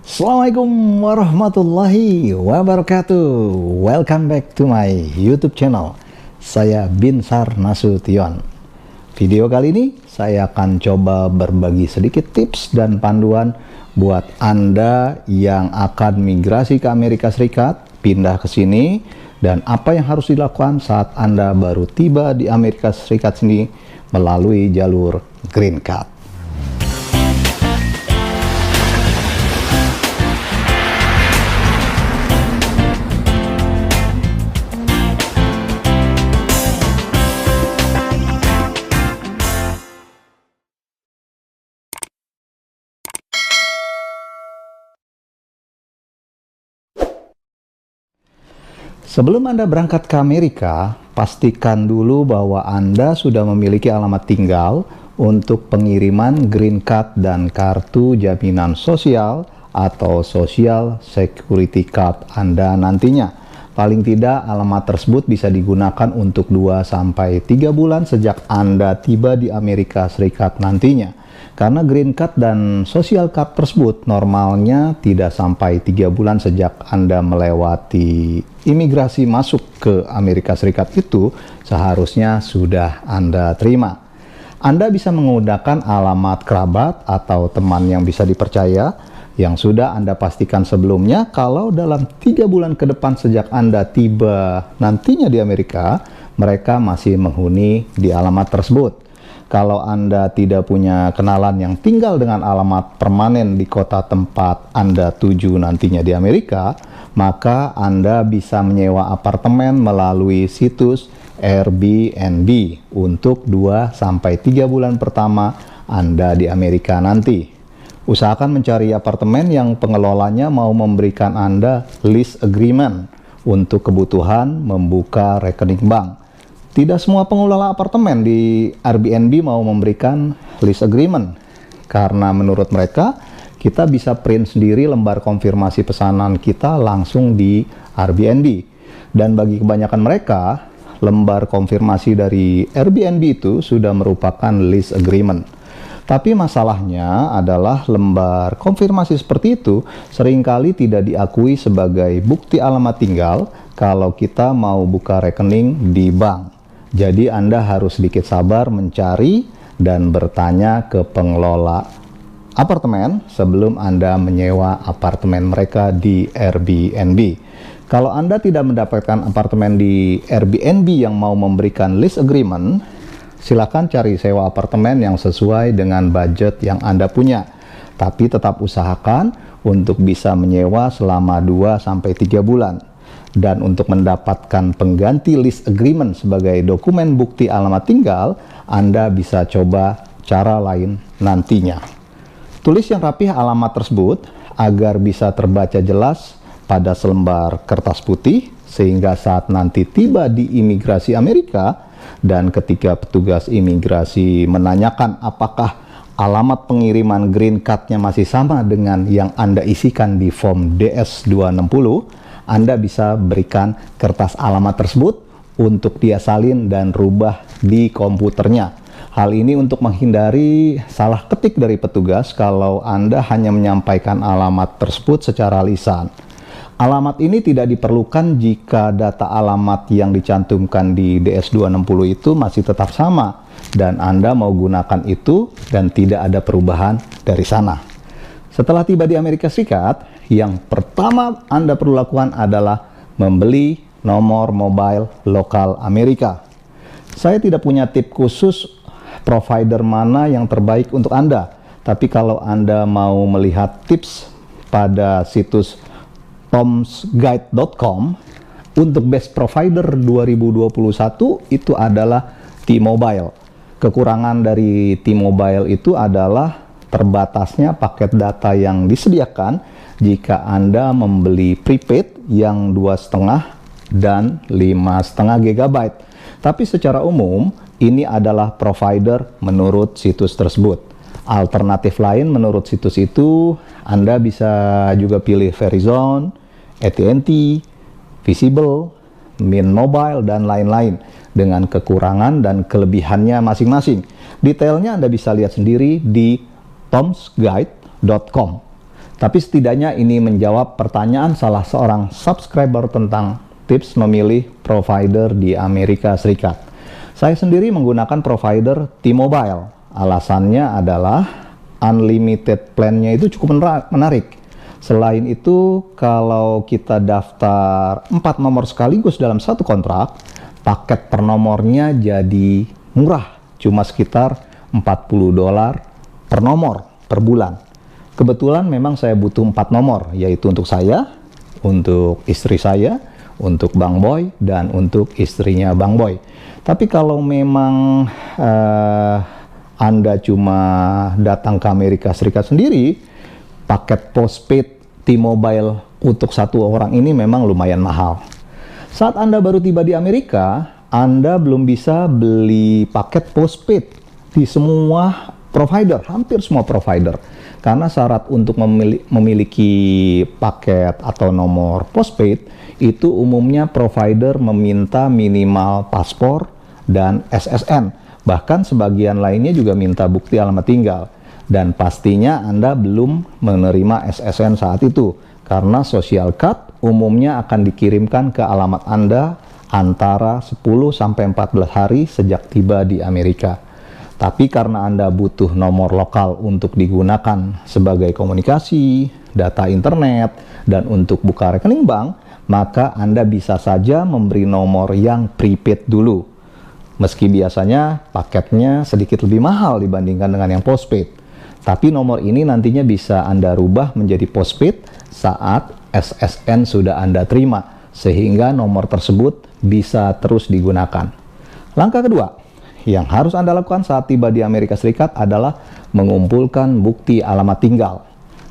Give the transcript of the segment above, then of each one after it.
Assalamualaikum warahmatullahi wabarakatuh. Welcome back to my YouTube channel. Saya Binsar Nasution. Video kali ini saya akan coba berbagi sedikit tips dan panduan buat Anda yang akan migrasi ke Amerika Serikat, pindah ke sini, dan apa yang harus dilakukan saat Anda baru tiba di Amerika Serikat sini melalui jalur Green Card. Sebelum Anda berangkat ke Amerika, pastikan dulu bahwa Anda sudah memiliki alamat tinggal untuk pengiriman Green Card dan kartu jaminan sosial atau Social Security Card Anda nantinya. Paling tidak, alamat tersebut bisa digunakan untuk 2-3 bulan sejak Anda tiba di Amerika Serikat nantinya. Karena Green Card dan Social Card tersebut normalnya tidak sampai 3 bulan sejak Anda melewati imigrasi masuk ke Amerika Serikat itu seharusnya sudah Anda terima. Anda bisa menggunakan alamat kerabat atau teman yang bisa dipercaya yang sudah Anda pastikan sebelumnya kalau dalam 3 bulan ke depan sejak Anda tiba nantinya di Amerika, mereka masih menghuni di alamat tersebut. Kalau Anda tidak punya kenalan yang tinggal dengan alamat permanen di kota tempat Anda tuju nantinya di Amerika, maka Anda bisa menyewa apartemen melalui situs Airbnb untuk 2-3 bulan pertama Anda di Amerika nanti. Usahakan mencari apartemen yang pengelolanya mau memberikan Anda lease agreement untuk kebutuhan membuka rekening bank. Tidak semua pengelola apartemen di Airbnb mau memberikan lease agreement, karena menurut mereka, kita bisa print sendiri lembar konfirmasi pesanan kita langsung di Airbnb. Dan bagi kebanyakan mereka, lembar konfirmasi dari Airbnb itu sudah merupakan lease agreement. Tapi masalahnya adalah lembar konfirmasi seperti itu seringkali tidak diakui sebagai bukti alamat tinggal kalau kita mau buka rekening di bank. Jadi Anda harus sedikit sabar mencari dan bertanya ke pengelola apartemen sebelum Anda menyewa apartemen mereka di Airbnb. Kalau Anda tidak mendapatkan apartemen di Airbnb yang mau memberikan lease agreement, silakan cari sewa apartemen yang sesuai dengan budget yang Anda punya. Tapi tetap usahakan untuk bisa menyewa selama 2-3 bulan. Dan untuk mendapatkan pengganti lease agreement sebagai dokumen bukti alamat tinggal, Anda bisa coba cara lain nantinya. Tulis yang rapih alamat tersebut agar bisa terbaca jelas pada selembar kertas putih, sehingga saat nanti tiba di imigrasi Amerika dan ketika petugas imigrasi menanyakan apakah alamat pengiriman green card-nya masih sama dengan yang Anda isikan di form DS-260, Anda bisa berikan kertas alamat tersebut untuk dia salin dan rubah di komputernya. Hal ini untuk menghindari salah ketik dari petugas kalau Anda hanya menyampaikan alamat tersebut secara lisan. Alamat ini tidak diperlukan jika data alamat yang dicantumkan di DS-260 itu masih tetap sama dan Anda mau gunakan itu dan tidak ada perubahan dari sana. Setelah tiba di Amerika Serikat, yang pertama Anda perlu lakukan adalah membeli nomor mobile lokal Amerika. Saya tidak punya tip khusus provider mana yang terbaik untuk Anda, tapi kalau Anda mau melihat tips pada situs tomsguide.com untuk best provider 2021 itu adalah T-Mobile. Kekurangan dari T-Mobile itu adalah terbatasnya paket data yang disediakan jika Anda membeli prepaid yang 2,5 dan 5,5 GB. Tapi secara umum, ini adalah provider menurut situs tersebut. Alternatif lain menurut situs itu, Anda bisa juga pilih Verizon, AT&T, Visible, Mint Mobile, dan lain-lain dengan kekurangan dan kelebihannya masing-masing. Detailnya Anda bisa lihat sendiri di tomsguide.com. Tapi setidaknya ini menjawab pertanyaan salah seorang subscriber tentang tips memilih provider di Amerika Serikat. Saya sendiri menggunakan provider T-Mobile. Alasannya adalah unlimited plan-nya itu cukup menarik. Selain itu, kalau kita daftar 4 nomor sekaligus dalam satu kontrak, paket per nomornya jadi murah, cuma sekitar $40 per nomor per bulan. Kebetulan memang saya butuh 4 nomor, yaitu untuk saya, untuk istri saya, untuk Bang Boy, dan untuk istrinya Bang Boy. Tapi kalau memang Anda cuma datang ke Amerika Serikat sendiri, paket postpaid T-Mobile untuk satu orang ini memang lumayan mahal. Saat Anda baru tiba di Amerika, Anda belum bisa beli paket postpaid di semua provider, hampir semua provider. Karena syarat untuk memiliki paket atau nomor postpaid, itu umumnya provider meminta minimal paspor dan SSN. Bahkan sebagian lainnya juga minta bukti alamat tinggal. Dan pastinya Anda belum menerima SSN saat itu, karena social card umumnya akan dikirimkan ke alamat Anda antara 10-14 hari sejak tiba di Amerika. Tapi karena Anda butuh nomor lokal untuk digunakan sebagai komunikasi, data internet, dan untuk buka rekening bank, maka Anda bisa saja memberi nomor yang prepaid dulu. Meski biasanya paketnya sedikit lebih mahal dibandingkan dengan yang postpaid. Tapi nomor ini nantinya bisa Anda rubah menjadi postpaid saat SSN sudah Anda terima, sehingga nomor tersebut bisa terus digunakan. Langkah kedua yang harus Anda lakukan saat tiba di Amerika Serikat adalah mengumpulkan bukti alamat tinggal.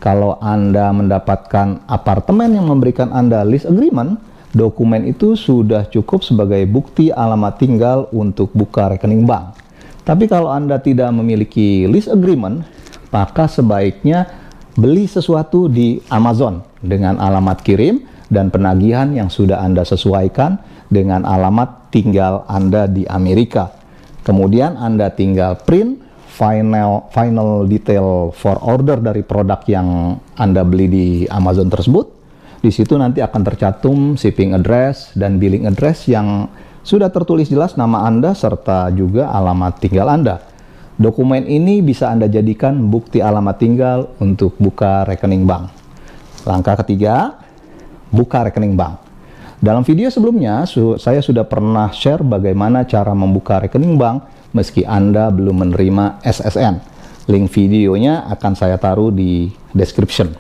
Kalau Anda mendapatkan apartemen yang memberikan Anda lease agreement, dokumen itu sudah cukup sebagai bukti alamat tinggal untuk buka rekening bank. Tapi kalau Anda tidak memiliki lease agreement, maka sebaiknya beli sesuatu di Amazon dengan alamat kirim dan penagihan yang sudah Anda sesuaikan dengan alamat tinggal Anda di Amerika. Kemudian Anda tinggal print final detail for order dari produk yang Anda beli di Amazon tersebut. Di situ nanti akan tercantum shipping address dan billing address yang sudah tertulis jelas nama Anda serta juga alamat tinggal Anda. Dokumen ini bisa Anda jadikan bukti alamat tinggal untuk buka rekening bank. Langkah ketiga, buka rekening bank. Dalam video sebelumnya, saya sudah pernah share bagaimana cara membuka rekening bank meski Anda belum menerima SSN. Link videonya akan saya taruh di description.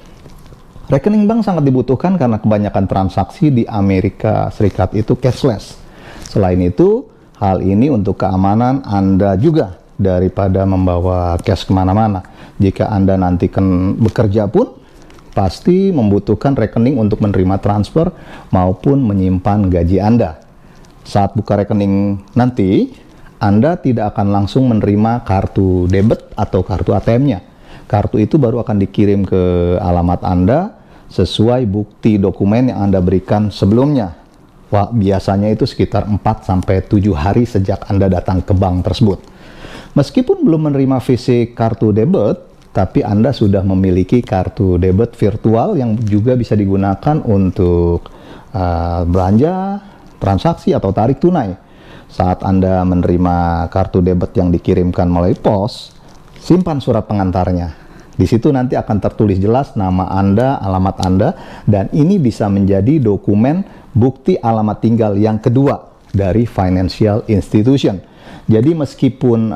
Rekening bank sangat dibutuhkan karena kebanyakan transaksi di Amerika Serikat itu cashless. Selain itu, hal ini untuk keamanan Anda juga daripada membawa cash kemana-mana. Jika Anda nanti bekerja pun, pasti membutuhkan rekening untuk menerima transfer maupun menyimpan gaji Anda. Saat buka rekening nanti, Anda tidak akan langsung menerima kartu debit atau kartu ATM-nya. Kartu itu baru akan dikirim ke alamat Anda sesuai bukti dokumen yang Anda berikan sebelumnya. Wah, biasanya itu sekitar 4-7 hari sejak Anda datang ke bank tersebut. Meskipun belum menerima fisik kartu debit, tapi Anda sudah memiliki kartu debit virtual yang juga bisa digunakan untuk belanja, transaksi, atau tarik tunai. Saat Anda menerima kartu debit yang dikirimkan melalui pos, simpan surat pengantarnya. Di situ nanti akan tertulis jelas nama Anda, alamat Anda, dan ini bisa menjadi dokumen bukti alamat tinggal yang kedua dari financial institution. Jadi meskipun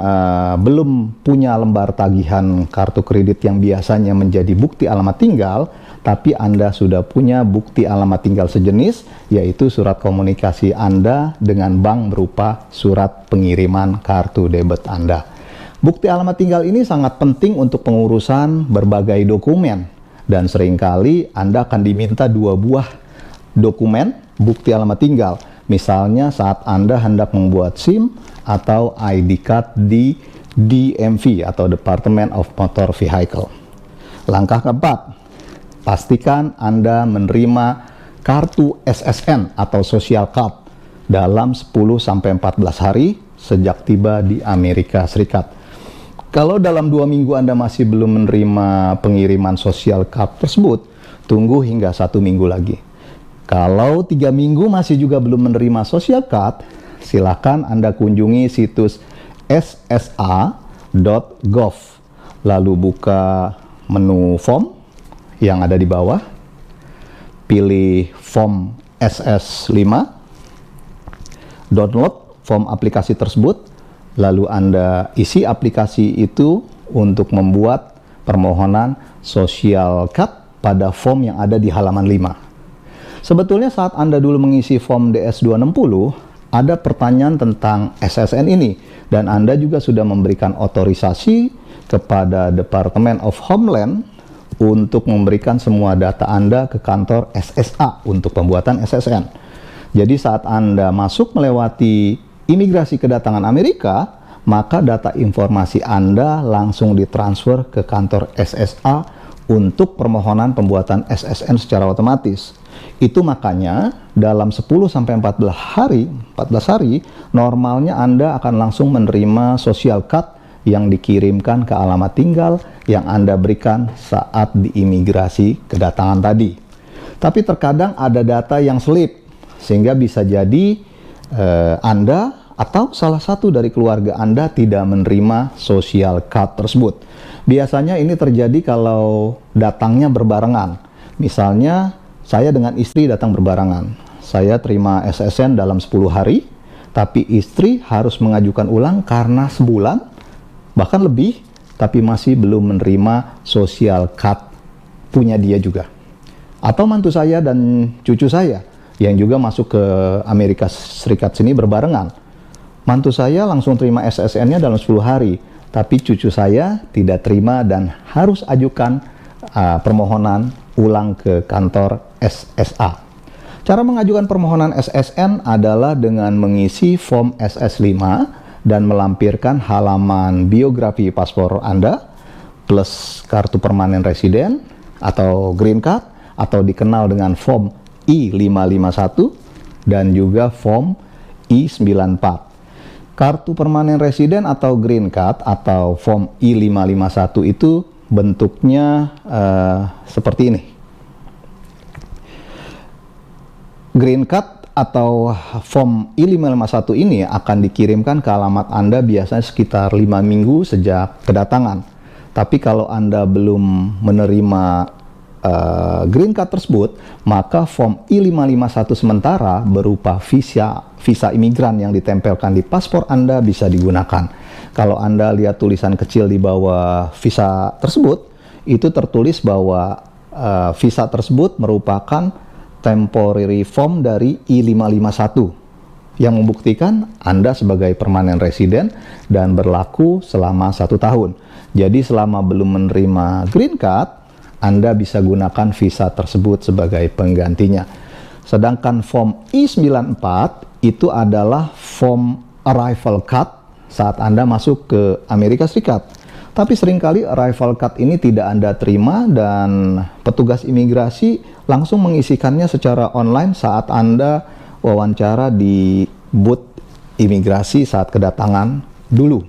belum punya lembar tagihan kartu kredit yang biasanya menjadi bukti alamat tinggal, tapi Anda sudah punya bukti alamat tinggal sejenis, yaitu surat komunikasi Anda dengan bank berupa surat pengiriman kartu debit Anda. Bukti alamat tinggal ini sangat penting untuk pengurusan berbagai dokumen, dan seringkali Anda akan diminta 2 buah dokumen bukti alamat tinggal. Misalnya saat Anda hendak membuat SIM atau ID card di DMV atau Department of Motor Vehicle. Langkah keempat, pastikan Anda menerima kartu SSN atau social card dalam 10-14 hari sejak tiba di Amerika Serikat. Kalau dalam 2 minggu Anda masih belum menerima pengiriman social card tersebut, tunggu hingga 1 minggu lagi. Kalau 3 minggu masih juga belum menerima social card, silakan Anda kunjungi situs ssa.gov. Lalu buka menu form yang ada di bawah, pilih form SS5, download form aplikasi tersebut, lalu Anda isi aplikasi itu untuk membuat permohonan social card pada form yang ada di halaman 5. Sebetulnya saat Anda dulu mengisi form DS260, ada pertanyaan tentang SSN ini, dan Anda juga sudah memberikan otorisasi kepada Department of Homeland untuk memberikan semua data Anda ke kantor SSA untuk pembuatan SSN. Jadi saat Anda masuk melewati imigrasi kedatangan Amerika, maka data informasi Anda langsung ditransfer ke kantor SSA untuk permohonan pembuatan SSN secara otomatis. Itu makanya dalam 10-14 hari normalnya Anda akan langsung menerima social card yang dikirimkan ke alamat tinggal yang Anda berikan saat di imigrasi kedatangan tadi. Tapi terkadang ada data yang selip, sehingga bisa jadi Anda atau salah satu dari keluarga Anda tidak menerima social card tersebut. Biasanya ini terjadi kalau datangnya berbarengan. Misalnya saya dengan istri datang berbarengan. Saya terima SSN dalam 10 hari, tapi istri harus mengajukan ulang karena sebulan bahkan lebih, tapi masih belum menerima social card punya dia juga. Atau mantu saya dan cucu saya yang juga masuk ke Amerika Serikat sini berbarengan. Mantu saya langsung terima SSN-nya dalam 10 hari, tapi cucu saya tidak terima dan harus ajukan permohonan ulang ke kantor SSA. Cara mengajukan permohonan SSN adalah dengan mengisi form SS5 dan melampirkan halaman biografi paspor Anda plus kartu permanen residen atau green card atau dikenal dengan form I-551 dan juga form I-94. Kartu permanen residen atau green card atau form I-551 itu bentuknya seperti ini. Green card atau form I-551 ini akan dikirimkan ke alamat Anda biasanya sekitar 5 minggu sejak kedatangan. Tapi kalau Anda belum menerima green card tersebut, maka form I-551 sementara berupa visa imigran yang ditempelkan di paspor Anda bisa digunakan. Kalau Anda lihat tulisan kecil di bawah visa tersebut, itu tertulis bahwa visa tersebut merupakan temporary form dari I-551 yang membuktikan Anda sebagai permanen resident dan berlaku selama 1 tahun. Jadi selama belum menerima green card, Anda bisa gunakan visa tersebut sebagai penggantinya. Sedangkan form I-94 itu adalah form arrival card saat Anda masuk ke Amerika Serikat. Tapi seringkali arrival card ini tidak Anda terima dan petugas imigrasi langsung mengisikannya secara online saat Anda wawancara di booth imigrasi saat kedatangan dulu.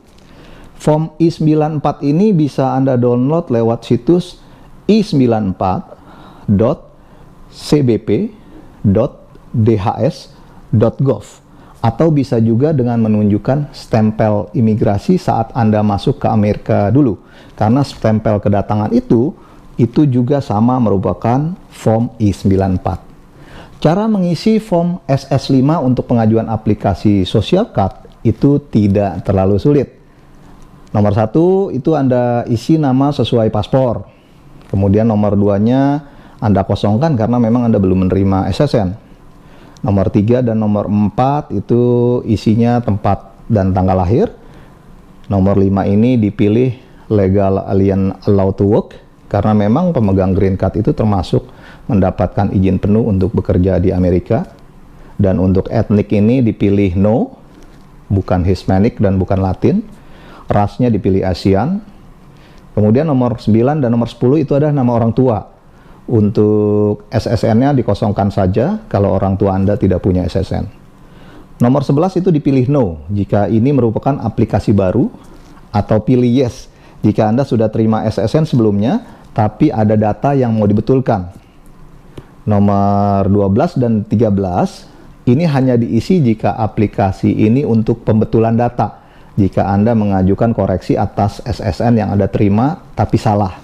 Form I-94 ini bisa Anda download lewat situs i94.cbp.dhs.gov atau bisa juga dengan menunjukkan stempel imigrasi saat Anda masuk ke Amerika dulu. Karena stempel kedatangan itu juga sama merupakan form I-94. Cara mengisi form SS5 untuk pengajuan aplikasi social card itu tidak terlalu sulit. Nomor 1 itu Anda isi nama sesuai paspor. Kemudian nomor 2-nya Anda kosongkan karena memang Anda belum menerima SSN. Nomor 3 dan nomor 4 itu isinya tempat dan tanggal lahir. Nomor 5 ini dipilih legal alien allowed to work, karena memang pemegang green card itu termasuk mendapatkan izin penuh untuk bekerja di Amerika. Dan untuk etnik ini dipilih no, bukan Hispanic dan bukan Latin. Rasnya dipilih Asian. Kemudian nomor 9 dan nomor 10 itu adalah nama orang tua. Untuk SSN-nya dikosongkan saja kalau orang tua Anda tidak punya SSN. Nomor 11 itu dipilih no, jika ini merupakan aplikasi baru, atau pilih yes Jika Anda sudah terima SSN sebelumnya, tapi ada data yang mau dibetulkan. Nomor 12 dan 13, ini hanya diisi jika aplikasi ini untuk pembetulan data. Jika Anda mengajukan koreksi atas SSN yang Anda terima, tapi salah.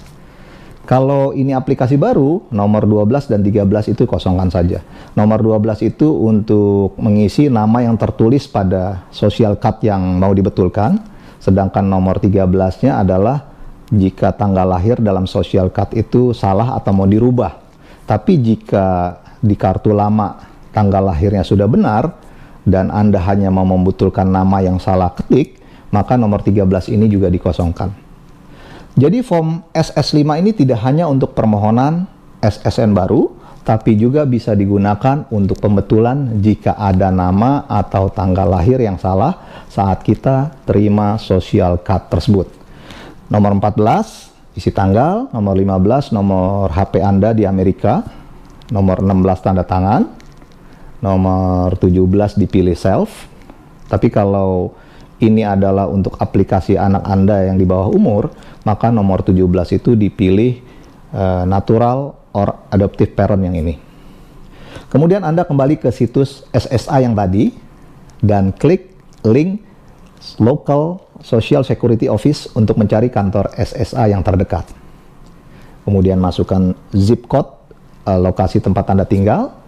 Kalau ini aplikasi baru, nomor 12 dan 13 itu kosongkan saja. Nomor 12 itu untuk mengisi nama yang tertulis pada social card yang mau dibetulkan, sedangkan nomor 13-nya adalah jika tanggal lahir dalam social card itu salah atau mau dirubah. Tapi jika di kartu lama tanggal lahirnya sudah benar dan Anda hanya mau membetulkan nama yang salah ketik, maka nomor 13 ini juga dikosongkan. Jadi form SS5 ini tidak hanya untuk permohonan SSN baru, tapi juga bisa digunakan untuk pembetulan jika ada nama atau tanggal lahir yang salah saat kita terima social card tersebut. Nomor 14, isi tanggal. Nomor 15, nomor HP Anda di Amerika. Nomor 16, tanda tangan. Nomor 17, dipilih self. Tapi kalau ini adalah untuk aplikasi anak Anda yang di bawah umur, maka nomor 17 itu dipilih natural or adoptive parent yang ini. Kemudian Anda kembali ke situs SSA yang tadi dan klik link Local Social Security Office untuk mencari kantor SSA yang terdekat. Kemudian masukkan zip code lokasi tempat Anda tinggal.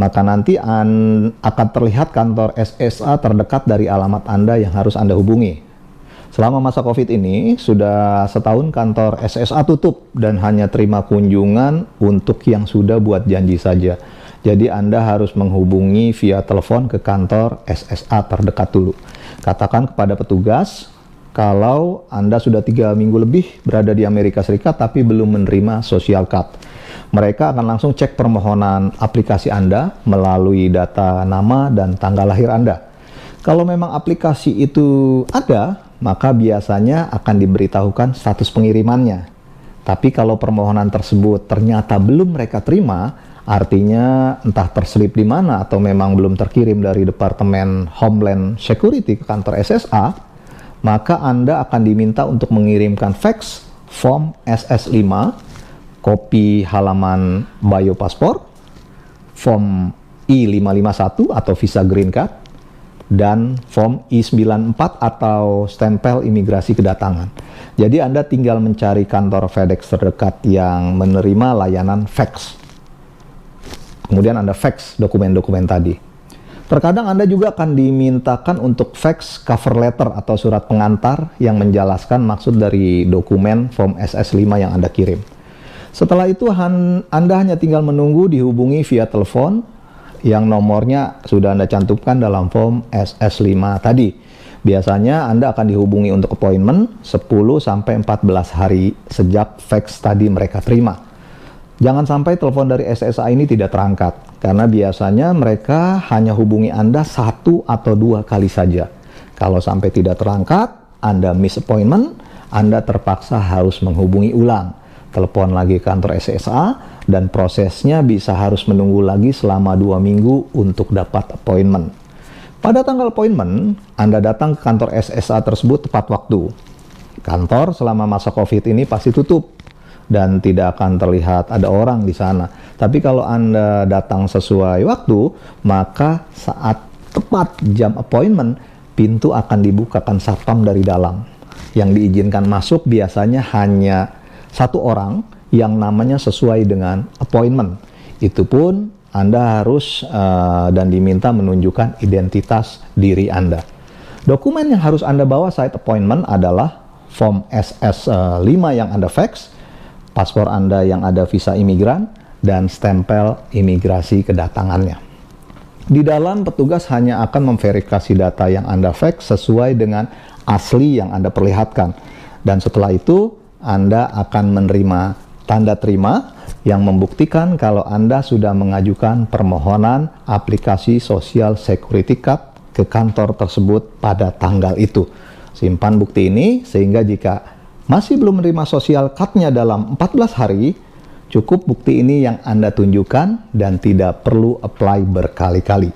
Maka nanti akan terlihat kantor SSA terdekat dari alamat Anda yang harus Anda hubungi. Selama masa COVID ini, sudah setahun kantor SSA tutup dan hanya terima kunjungan untuk yang sudah buat janji saja. Jadi Anda harus menghubungi via telepon ke kantor SSA terdekat dulu. Katakan kepada petugas kalau Anda sudah 3 minggu lebih berada di Amerika Serikat tapi belum menerima social card. Mereka akan langsung cek permohonan aplikasi Anda melalui data nama dan tanggal lahir Anda. Kalau memang aplikasi itu ada, maka biasanya akan diberitahukan status pengirimannya. Tapi kalau permohonan tersebut ternyata belum mereka terima, artinya entah terselip di mana atau memang belum terkirim dari Departemen Homeland Security ke kantor SSA, maka Anda akan diminta untuk mengirimkan fax form SS5, kopi halaman bio paspor, form I-551 atau visa green card, dan form I-94 atau stempel imigrasi kedatangan. Jadi Anda tinggal mencari kantor FedEx terdekat yang menerima layanan fax. Kemudian Anda fax dokumen-dokumen tadi. Terkadang Anda juga akan dimintakan untuk fax cover letter atau surat pengantar yang menjelaskan maksud dari dokumen form SS5 yang Anda kirim. Setelah itu Anda hanya tinggal menunggu dihubungi via telepon yang nomornya sudah Anda cantumkan dalam form SS5 tadi. Biasanya Anda akan dihubungi untuk appointment 10-14 hari sejak fax tadi mereka terima. Jangan sampai telepon dari SSA ini tidak terangkat, karena biasanya mereka hanya hubungi Anda 1 atau 2 kali saja. Kalau sampai tidak terangkat, Anda miss appointment, Anda terpaksa harus menghubungi ulang. Telepon lagi kantor SSA dan prosesnya bisa harus menunggu lagi selama 2 minggu untuk dapat appointment. Pada tanggal appointment, Anda datang ke kantor SSA tersebut tepat waktu. Kantor selama masa COVID ini pasti tutup dan tidak akan terlihat ada orang di sana. Tapi kalau Anda datang sesuai waktu, maka saat tepat jam appointment, pintu akan dibukakan satpam dari dalam. Yang diizinkan masuk biasanya hanya 1 orang yang namanya sesuai dengan appointment. Itu pun Anda harus dan diminta menunjukkan identitas diri Anda. Dokumen yang harus Anda bawa saat appointment adalah form SS5 yang Anda fax, paspor Anda yang ada visa imigran, dan stempel imigrasi kedatangannya. Di dalam, petugas hanya akan memverifikasi data yang Anda fax sesuai dengan asli yang Anda perlihatkan. Dan setelah itu, Anda akan menerima tanda terima yang membuktikan kalau Anda sudah mengajukan permohonan aplikasi Social Security Card ke kantor tersebut pada tanggal itu. Simpan bukti ini sehingga jika masih belum menerima social card-nya dalam 14 hari, cukup bukti ini yang Anda tunjukkan dan tidak perlu apply berkali-kali.